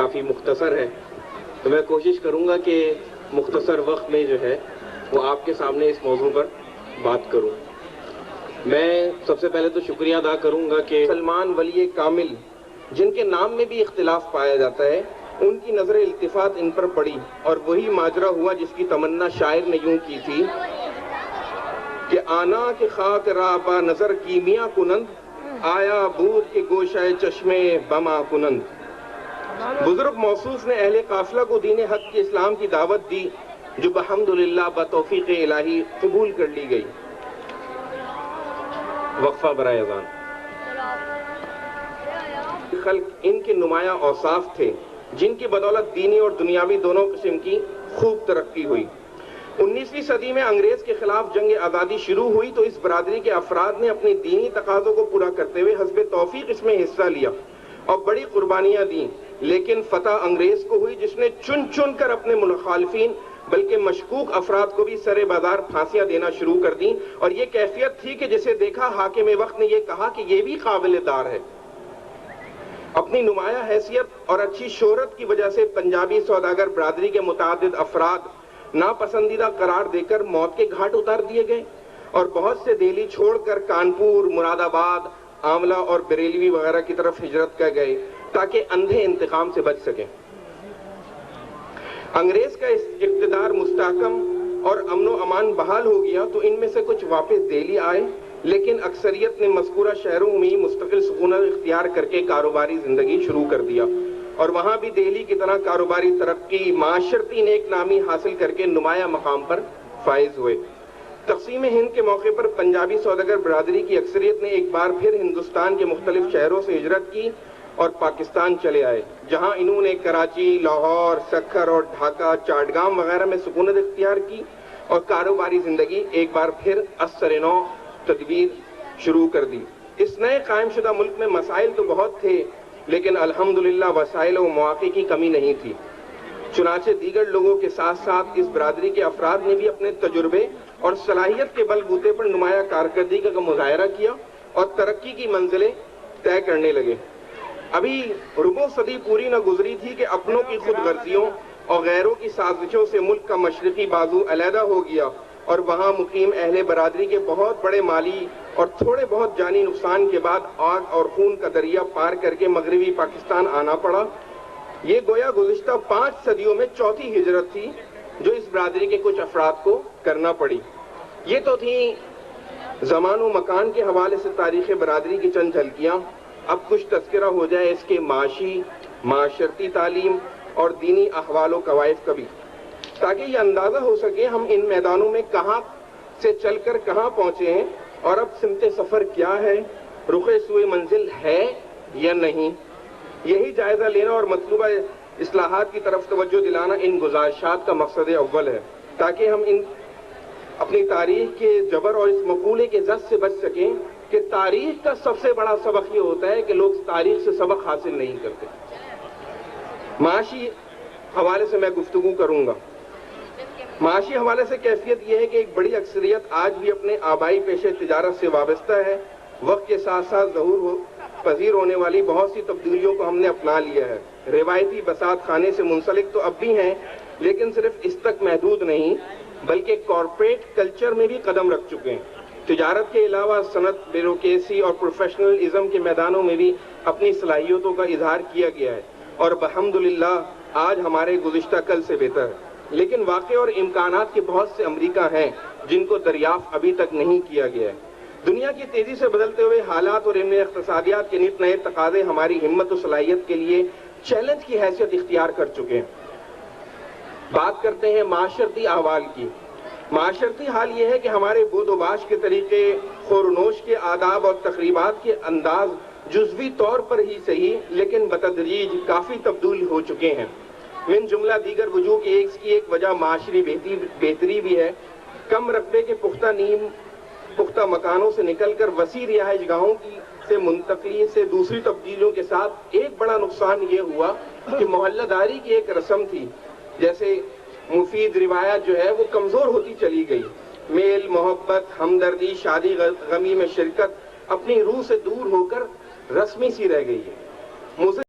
کافی مختصر ہے، تو میں کوشش کروں گا کہ مختصر وقت میں جو ہے وہ آپ کے سامنے اس موضوع پر بات کروں۔ میں سب سے پہلے تو شکریہ ادا کروں گا کہ سلمان ولی کامل، جن کے نام میں بھی اختلاف پایا جاتا ہے، ان کی نظر التفات ان پر پڑی اور وہی ماجرا ہوا جس کی تمنا شاعر نے یوں کی تھی کہ آنا کے خاک را با نظر کیمیا کنند، آیا بود کے گوشہ چشمے بما کنند۔ بزرگ موصوف نے اہل قافلہ کو دین حق کے اسلام کی دعوت دی، جو بحمدللہ بتوفیق الہی قبول کر لی گئی۔ وقفہ برائے اذان۔ خلق ان کے نمایاں اوصاف تھے جن کی بدولت دینی اور دنیاوی دونوں قسم کی خوب ترقی ہوئی۔ 19ویں صدی میں انگریز کے خلاف جنگ آزادی شروع ہوئی تو اس برادری کے افراد نے اپنی دینی تقاضوں کو پورا کرتے ہوئے حسب توفیق اس میں حصہ لیا اور بڑی قربانیاں دیں، لیکن فتح انگریز کو ہوئی جس نے چن چن کر اپنے مخالفین بلکہ مشکوک افراد کو بھی سرے بازار پھانسیاں دینا شروع کر دیں، اور یہ کیفیت تھی کہ جسے دیکھا حاکم وقت نے یہ کہا کہ یہ بھی قابل دار ہے۔ اپنی نمایاں حیثیت اور اچھی شہرت کی وجہ سے پنجابی سوداگر برادری کے متعدد افراد ناپسندیدہ قرار دے کر موت کے گھاٹ اتار دیے گئے، اور بہت سے دہلی چھوڑ کر کانپور، مراد آباد، آملہ اور بریلوی وغیرہ کی طرف ہجرت کر گئے تاکہ اندھے انتقام سے بچ سکیں۔ انگریز کا اقتدار مستحکم اور امن و امان بحال ہو گیا تو ان میں سے کچھ واپس دہلی آئے، لیکن اکثریت نے مذکورہ شہروں میں مستقل سکونت اختیار کر کے کاروباری زندگی شروع کر دیا، اور وہاں بھی دہلی کی طرح کاروباری ترقی، معاشرتی نیک نامی حاصل کر کے نمایاں مقام پر فائز ہوئے۔ تقسیم ہند کے موقع پر پنجابی سوداگر برادری کی اکثریت نے ایک بار پھر ہندوستان کے مختلف شہروں سے ہجرت کی اور پاکستان چلے آئے، جہاں انہوں نے کراچی، لاہور، سکھر اور ڈھاکہ، چاٹگام وغیرہ میں سکونت اختیار کی اور کاروباری زندگی ایک بار پھر از سر نو تدبیر شروع کر دی۔ اس نئے قائم شدہ ملک میں مسائل تو بہت تھے، لیکن الحمدللہ وسائل و مواقع کی کمی نہیں تھی۔ چنانچہ دیگر لوگوں کے ساتھ ساتھ اس برادری کے افراد نے بھی اپنے تجربے اور صلاحیت کے بل بوتے پر نمایاں کارکردگی کا مظاہرہ کیا اور ترقی کی منزلیں طے کرنے لگے۔ ابھی ربع صدی پوری نہ گزری تھی کہ اپنوں کی خود غرضیوں اور غیروں کی سازشوں سے ملک کا مشرقی بازو علیحدہ ہو گیا، اور وہاں مقیم اہل برادری کے بہت بڑے مالی اور تھوڑے بہت جانی نقصان کے بعد آگ اور خون کا دریا پار کر کے مغربی پاکستان آنا پڑا۔ یہ گویا گزشتہ 5 صدیوں میں چوتھی ہجرت تھی جو اس برادری کے کچھ افراد کو کرنا پڑی۔ یہ تو تھیں زمان و مکان کے حوالے سے تاریخ برادری کی چند جھلکیاں۔ اب کچھ تذکرہ ہو جائے اس کے معاشی، معاشرتی تعلیم اور دینی احوال و قوائف کا بھی، تاکہ یہ اندازہ ہو سکے ہم ان میدانوں میں کہاں سے چل کر کہاں پہنچے ہیں اور اب سمت سفر کیا ہے، رخ سوئے منزل ہے یا نہیں۔ یہی جائزہ لینا اور مطلوبہ اصلاحات کی طرف توجہ دلانا ان گزارشات کا مقصد اول ہے، تاکہ ہم اپنی تاریخ کے جبر اور اس مقولے کے زد سے بچ سکیں کہ تاریخ کا سب سے بڑا سبق یہ ہوتا ہے کہ لوگ تاریخ سے سبق حاصل نہیں کرتے۔ معاشی حوالے سے میں گفتگو کروں گا۔ معاشی حوالے سے کیفیت یہ ہے کہ ایک بڑی اکثریت آج بھی اپنے آبائی پیشے تجارت سے وابستہ ہے۔ وقت کے ساتھ ساتھ ظہور پذیر ہونے والی بہت سی تبدیلیوں کو ہم نے اپنا لیا ہے۔ روایتی بساط خانے سے منسلک تو اب بھی ہیں، لیکن صرف اس تک محدود نہیں بلکہ کارپوریٹ کلچر میں بھی قدم رکھ چکے ہیں۔ تجارت کے علاوہ صنعت، بیوروکریسی اور پروفیشنلزم کے میدانوں میں بھی اپنی صلاحیتوں کا اظہار کیا گیا ہے، اور الحمدللہ آج ہمارے گزشتہ کل سے بہتر ہے۔ لیکن واقع اور امکانات کے بہت سے امریکہ ہیں جن کو دریافت ابھی تک نہیں کیا گیا ہے۔ دنیا کی تیزی سے بدلتے ہوئے حالات اور ان میں اقتصادیات کے نت نئے تقاضے ہماری ہمت و صلاحیت کے لیے چیلنج کی حیثیت اختیار کر چکے ہیں۔ بات کرتے ہیں معاشرتی احوال کی۔ معاشرتی حال یہ ہے کہ ہمارے بود و باش کے طریقے، خور و نوش کے آداب اور تقریبات کے انداز جزوی طور پر ہی صحیح لیکن بتدریج کافی تبدیل ہو چکے ہیں۔ من جملہ دیگر وجوہ کی ایک وجہ معاشری بہتری بھی ہے۔ کم رقبے کے پختہ مکانوں سے نکل کر وسیع رہائش گاہوں سے منتقلی سے دوسری تبدیلیوں کے ساتھ ایک بڑا نقصان یہ ہوا کہ محلہ داری کی ایک رسم تھی، جیسے مفید روایت جو ہے وہ کمزور ہوتی چلی گئی۔ میل، محبت، ہمدردی، شادی غمی میں شرکت اپنی روح سے دور ہو کر رسمی سی رہ گئی ہے۔